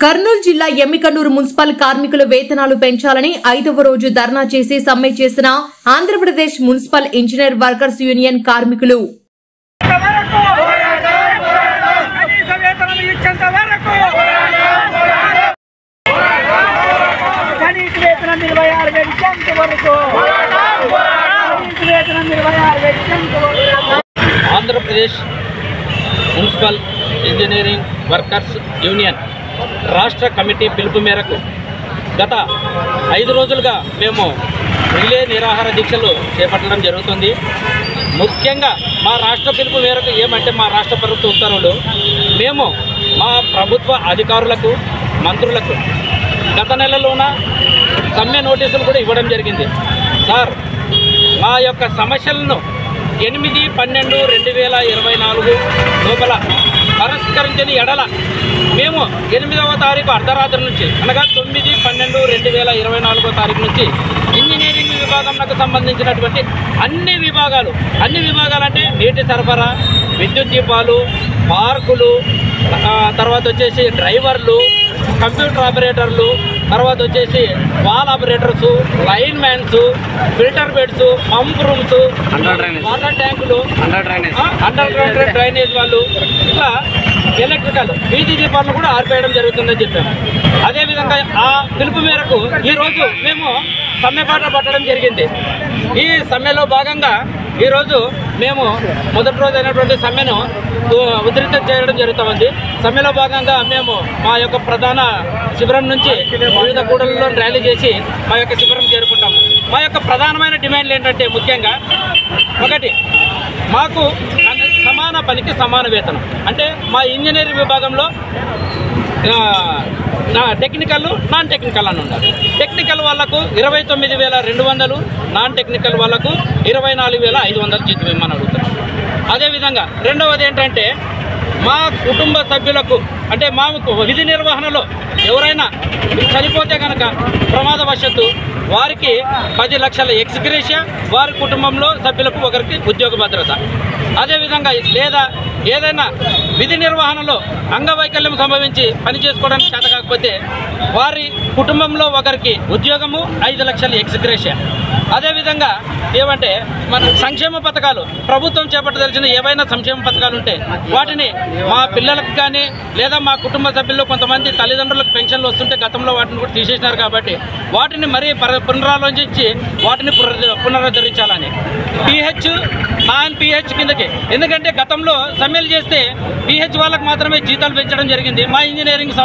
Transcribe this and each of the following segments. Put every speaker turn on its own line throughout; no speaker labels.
కర్నూలు జిల్లా ఎమ్మికన్నూరు మున్సిపల్ కార్మికుల వేతనాలు పెంచాలని 5వ రోజు ధర్నా చేసి సమ్మె చేసిన Andhra Pradesh municipal engineer workers union కార్మికులు
Andhra Pradesh municipal engineering workers union రాష్ట్ర కమిటీ పిలుపు మేరకు గత 5 రోజులుగా మేము రిలే నిరాహార దీక్షలు చేపట్టడం జరుగుతుంది. ముఖ్యంగా మా రాష్ట్ర పిలుపు మేరకు ఏమంటే మా రాష్ట్ర ప్రభుత్వ ఉత్తర్వులు మేము మా ప్రభుత్వ అధికారులకు మంత్రులకు గత నెలలోన సమ్మె నోటీసులు కూడా ఇవ్వడం జరిగింది. సార్, మా యొక్క సమస్యలను 8/12/2024 లోపల పరిష్కరించని ఎడల మేము 8వ తారీఖు అర్ధరాత్రి నుంచి అనగా 9/12/2024 తారీఖు నుంచి ఇంజనీరింగ్ విభాగంకు సంబంధించినటువంటి అన్ని విభాగాలు అంటే నీటి సరఫరా, విద్యుత్ దీపాలు, పార్కులు, తర్వాత వచ్చేసి డ్రైవర్లు, కంప్యూటర్ ఆపరేటర్లు, తర్వాత వచ్చేసి valve operators, line mans, filter beds, pump rooms, water ట్యాంకులు, అండర్ గ్రౌండ్ డ్రైనేజ్ వాళ్ళు, ఇట్లా ఎలక్ట్రికల్ వీధి దీపాలను కూడా ఆర్పేయడం జరుగుతుందని చెప్పాము. అదేవిధంగా ఆ పిలుపు మేరకు ఈరోజు మేము సమ్మెపాట పట్టడం జరిగింది. ఈ సమ్మెలో భాగంగా ఈరోజు మేము మొదటి రోజు అయినటువంటి సమ్మెను ఉధృతం చేయడం జరుగుతుంది. సమ్మెలో భాగంగా మేము మా యొక్క ప్రధాన శిబిరం నుంచి వివిధ కూడళ్లలో ర్యాలీ చేసి మా యొక్క శిబిరం చేరుకుంటాము. మా యొక్క ప్రధానమైన డిమాండ్లు ఏంటంటే ముఖ్యంగా ఒకటి, మాకు సమాన పనికి సమాన వేతనం. అంటే మా ఇంజనీరింగ్ విభాగంలో టెక్నికల్, నాన్ టెక్నికల్ అని ఉండాలి. టెక్నికల్ వాళ్ళకు 29,200, నాన్ టెక్నికల్ వాళ్ళకు 24,500 జీతం ఇమ్మని అడుగుతాం. అదేవిధంగా రెండవది ఏంటంటే మా కుటుంబ సభ్యులకు అంటే మాకు విధి నిర్వహణలో ఎవరైనా చనిపోతే కనుక ప్రమాదవశత్తు వారికి 10 లక్షల ఎక్స్గ్రేషియా, వారి కుటుంబంలో సభ్యులకు ఒకరికి ఉద్యోగ భద్రత. అదేవిధంగా లేదా ఏదైనా విధి నిర్వహణలో అంగవైకల్యం సంభవించి పని చేసుకోవడానికి చేత కాకపోతే వారి కుటుంబంలో ఒకరికి ఉద్యోగము, 5 లక్షల ఎక్స్గ్రేషియా. అదేవిధంగా ఏమంటే మన సంక్షేమ పథకాలు ప్రభుత్వం చేపట్టదలిచిన ఏవైనా సంక్షేమ పథకాలు ఉంటే వాటిని మా పిల్లలకు కానీ లేదా మా కుటుంబ సభ్యుల్లో కొంతమంది తల్లిదండ్రులకు పెన్షన్లు వస్తుంటే గతంలో వాటిని కూడా తీసేసినారు కాబట్టి వాటిని మరీ పునరాలోచించి వాటిని పునరుద్ధరించాలని. PH, నాన్ PH కిందకి, ఎందుకంటే గతంలో సమ్మెలు చేస్తే PH వాళ్ళకు మాత్రమే జీతాలు పెంచడం జరిగింది. మా ఇంజనీరింగ్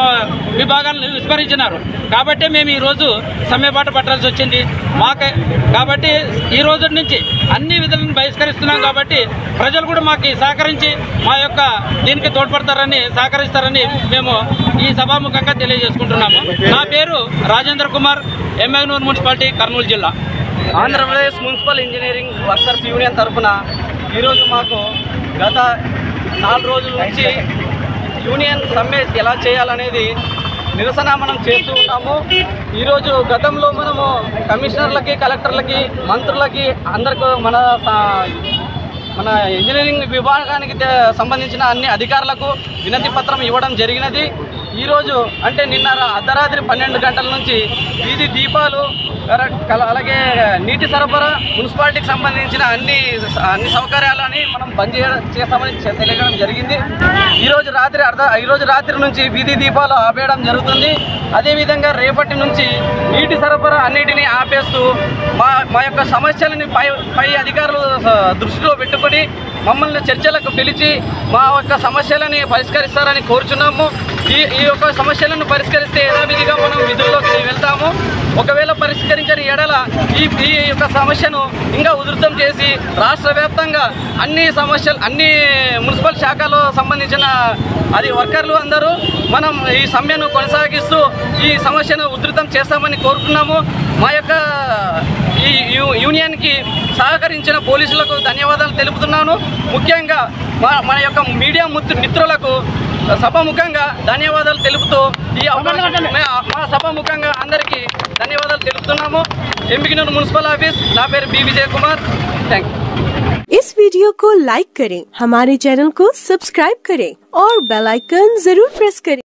విభాగాలను విస్మరించినారు కాబట్టి మేము ఈరోజు సమ్మెబాట పట్టాల్సి వచ్చింది. కాబట్టి ఈ రోజు నుంచి అన్ని విధులను బహిష్కరిస్తున్నాం. కాబట్టి ప్రజలు కూడా మాకు సహకరించి మా యొక్క దీనికి తోడ్పడతారని సహకరిస్తారని మేము ఈ సభాముఖంగా తెలియజేసుకుంటున్నాము. నా పేరు రాజేంద్ర కుమార్, ఎమ్మికన్నూరు మున్సిపాలిటీ, కర్నూలు జిల్లా.
Andhra Pradesh municipal engineering workers union తరఫున ఈరోజు మాకు గత 4 రోజుల నుంచి యూనియన్ సమ్మె ఎలా చేయాలనేది నిరసన మనం చేస్తూ ఉన్నాము. ఈరోజు గతంలో మనము కమిషనర్లకి, కలెక్టర్లకి, మంత్రులకి అందరికీ మన ఇంజనీరింగ్ విభాగానికి సంబంధించిన అన్ని అధికారులకు వినతి పత్రం ఇవ్వడం జరిగినది. ఈరోజు అంటే నిన్న అర్ధరాత్రి 12 గంటల నుంచి వీధి దీపాలు, అలాగే నీటి సరఫరా, మున్సిపాలిటీకి సంబంధించిన అన్ని సౌకర్యాలని మనం బంద్ చేస్తామని తెలియడం జరిగింది. ఈరోజు రాత్రి నుంచి వీధి దీపాలు ఆపేయడం జరుగుతుంది. అదేవిధంగా రేపటి నుంచి నీటి సరఫరా అన్నిటినీ ఆపేస్తూ మా యొక్క సమస్యలని పై అధికారులు దృష్టిలో పెట్టుకుని మమ్మల్ని చర్చలకు పిలిచి మా యొక్క సమస్యలని పరిష్కరిస్తారని కోరుచున్నాము. ఈ యొక్క సమస్యలను పరిష్కరిస్తే యథావిధిగా మనం విధుల్లోకి వెళ్తాము. ఒకవేళ పరిష్కరించని ఎడల ఈ యొక్క సమస్యను ఇంకా ఉధృతం చేసి రాష్ట్ర వ్యాప్తంగా అన్ని మున్సిపల్ శాఖలో సంబంధించిన వర్కర్లు అందరూ మనం ఈ సమ్మెను కొనసాగిస్తూ ఈ సమస్యను ఉధృతం చేస్తామని కోరుకున్నాము. మా యొక్క ఈ యూనియన్కి సహకరించిన పోలీసులకు ధన్యవాదాలు తెలుపుతున్నాను. ముఖ్యంగా మన యొక్క మీడియా మిత్రులకు సభాముఖంగా ధన్యవాదాలు తెలుపుతూ మా సభాముఖంగా అందరికీ ధన్యవాదాలు తెలుపుతున్నాము. ఎమ్మికన్నూరు మున్సిపల్ ఆఫీస్, నా పేరు B Vijay Kumar. Thank you.
इस वीडियो को लाइक करें, हमारे चैनल को सब्सक्राइब करें और बेल आइकन जरूर प्रेस करें।